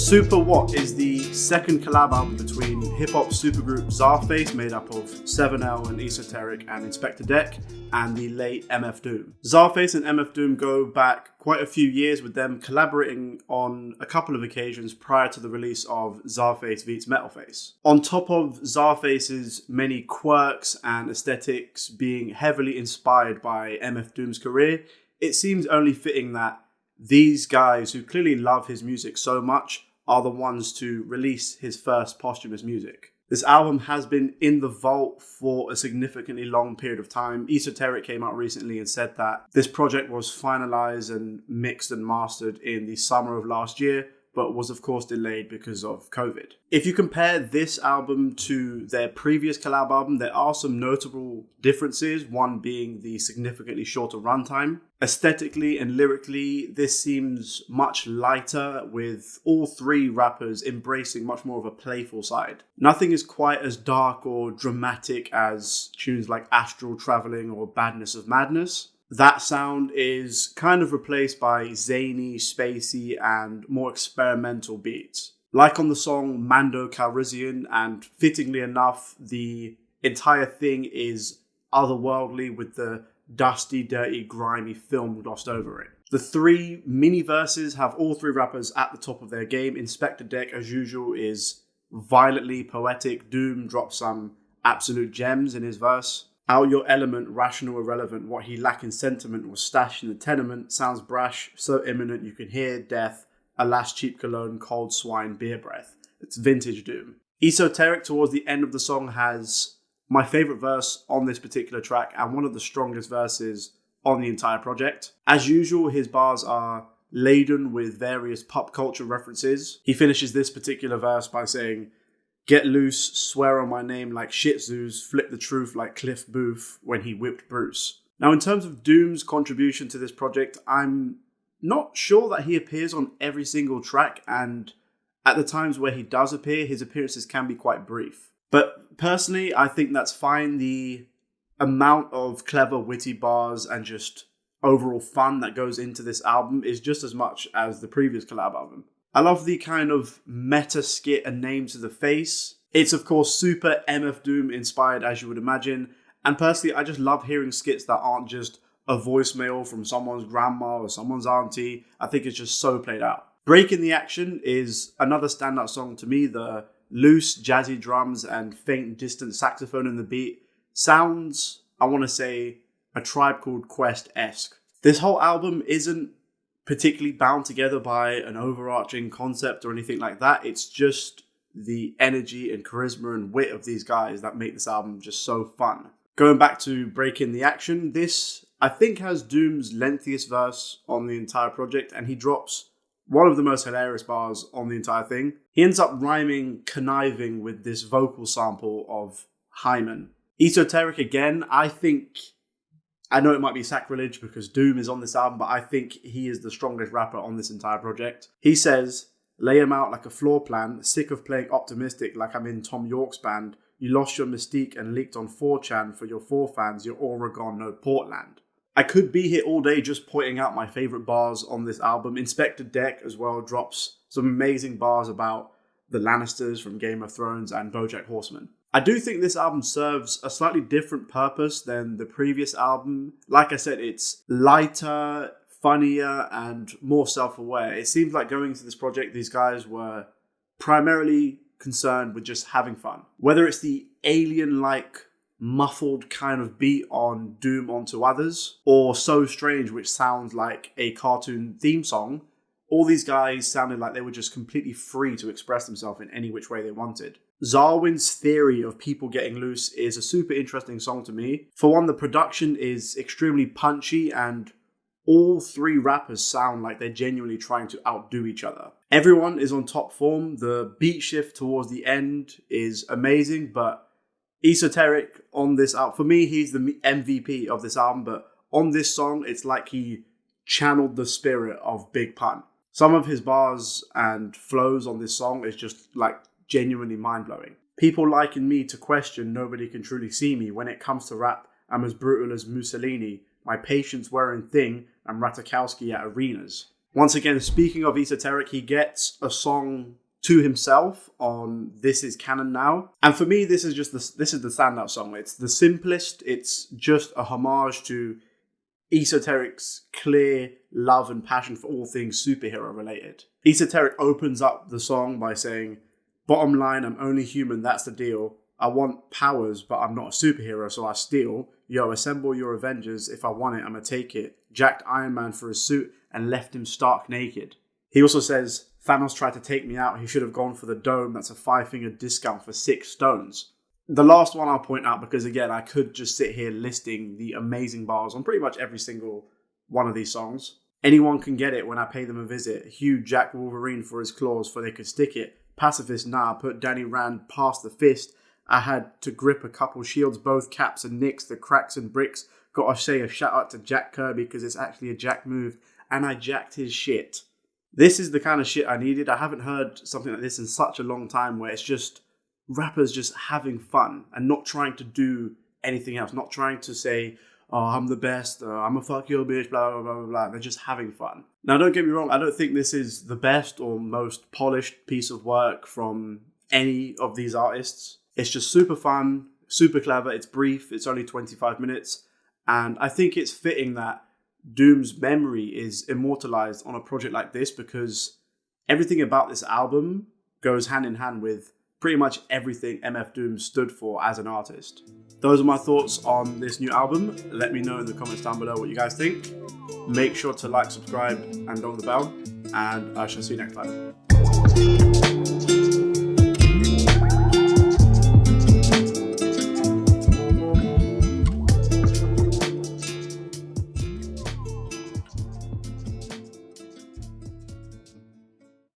Super What is the second collab album between hip-hop supergroup Czarface, made up of 7L and Esoteric and Inspector Deck, and the late MF Doom. Czarface and MF Doom go back quite a few years, with them collaborating on a couple of occasions prior to the release of Czarface Beats Metalface. On top of Czarface's many quirks and aesthetics being heavily inspired by MF Doom's career, it seems only fitting that these guys, who clearly love his music so much, are the ones to release his first posthumous music. This album has been in the vault for a significantly long period of time. Esoteric came out recently and said that this project was finalized and mixed and mastered in the summer of last year, but was of course delayed because of COVID. If you compare this album to their previous collab album, there are some notable differences, one being the significantly shorter runtime. Aesthetically and lyrically, this seems much lighter, with all three rappers embracing much more of a playful side. Nothing is quite as dark or dramatic as tunes like Astral Traveling or Badness of Madness. That sound is kind of replaced by zany, spacey, and more experimental beats. Like on the song Mando Calrissian, and fittingly enough, the entire thing is otherworldly with the dusty, dirty, grimy film glossed over it. The three mini verses have all three rappers at the top of their game. Inspector Deck, as usual, is violently poetic. Doom drops some absolute gems in his verse. Out your element, rational, irrelevant, what he lack in sentiment was stashed in the tenement, sounds brash, so imminent you can hear death, alas cheap cologne, cold swine, beer breath. It's vintage Doom. Esoteric towards the end of the song has my favourite verse on this particular track and one of the strongest verses on the entire project. As usual, his bars are laden with various pop culture references. He finishes this particular verse by saying, "Get loose, swear on my name like shih tzus, flip the truth like Cliff Booth when he whipped Bruce." Now, in terms of Doom's contribution to this project, I'm not sure that he appears on every single track, and at the times where he does appear, his appearances can be quite brief. But personally, I think that's fine. The amount of clever, witty bars and just overall fun that goes into this album is just as much as the previous collab album. I love the kind of meta skit and name to the face. It's of course super MF Doom inspired, as you would imagine. And personally, I just love hearing skits that aren't just a voicemail from someone's grandma or someone's auntie. I think it's just so played out. Breaking the Action is another standout song to me. The loose, jazzy drums and faint, distant saxophone in the beat sounds, I want to say, A Tribe Called Quest-esque. This whole album isn't particularly bound together by an overarching concept or anything like that. It's just the energy and charisma and wit of these guys that make this album just so fun. Going back to Breaking the Action, this I think has Doom's lengthiest verse on the entire project, and he drops one of the most hilarious bars on the entire thing. He ends up rhyming conniving with this vocal sample of Hyman. Esoteric again, I know it might be sacrilege because Doom is on this album, but I think he is the strongest rapper on this entire project. He says, "Lay him out like a floor plan, sick of playing optimistic like I'm in Tom York's band. You lost your mystique and leaked on 4chan for your 4 fans, you're Oregon, no Portland." I could be here all day just pointing out my favourite bars on this album. Inspector Deck as well drops some amazing bars about the Lannisters from Game of Thrones and BoJack Horseman. I do think this album serves a slightly different purpose than the previous album. Like I said, it's lighter, funnier, and more self-aware. It seems like going into this project, these guys were primarily concerned with just having fun. Whether it's the alien-like, muffled kind of beat on Doom Onto Others, or So Strange, which sounds like a cartoon theme song, all these guys sounded like they were just completely free to express themselves in any which way they wanted. Zarwin's Theory of People Getting Loose is a super interesting song to me. For one, the production is extremely punchy and all three rappers sound like they're genuinely trying to outdo each other. Everyone is on top form. The beat shift towards the end is amazing, but Esoteric on this album, for me, he's the MVP of this album, but on this song, it's like he channeled the spirit of Big Pun. Some of his bars and flows on this song is just like genuinely mind-blowing. People liken me to question, nobody can truly see me. When it comes to rap, I'm as brutal as Mussolini. My patience wearing thing, I'm Ratajkowski at arenas. Once again, speaking of Esoteric, he gets a song to himself on This Is Canon Now. And for me, this is the standout song. It's the simplest. It's just a homage to Esoteric's clear love and passion for all things superhero related. Esoteric opens up the song by saying, "Bottom line, I'm only human, that's the deal. I want powers, but I'm not a superhero, so I steal. Yo, assemble your Avengers. If I want it, I'ma take it. Jacked Iron Man for his suit and left him stark naked." He also says, "Thanos tried to take me out. He should have gone for the dome. That's a 5-finger discount for 6 stones." The last one I'll point out because, again, I could just sit here listing the amazing bars on pretty much every single one of these songs. "Anyone can get it when I pay them a visit. Hugh Jack Wolverine for his claws, for they could stick it. Pacifist, nah, put Danny Rand past the fist. I had to grip a couple shields, both caps and nicks, the cracks and bricks. Gotta say a shout out to Jack Kirby because it's actually a Jack move, and I jacked his shit." This is the kind of shit I needed. I haven't heard something like this in such a long time, where it's just rappers just having fun and not trying to do anything else, not trying to say, "Oh, I'm the best, I'm a fuck your bitch, blah, blah, blah, blah, blah." They're just having fun. Now, don't get me wrong, I don't think this is the best or most polished piece of work from any of these artists. It's just super fun, super clever, it's brief, it's only 25 minutes, and I think it's fitting that Doom's memory is immortalized on a project like this because everything about this album goes hand in hand with pretty much everything MF Doom stood for as an artist. Those are my thoughts on this new album. Let me know in the comments down below what you guys think. Make sure to like, subscribe, and on the bell, and I shall see you next time.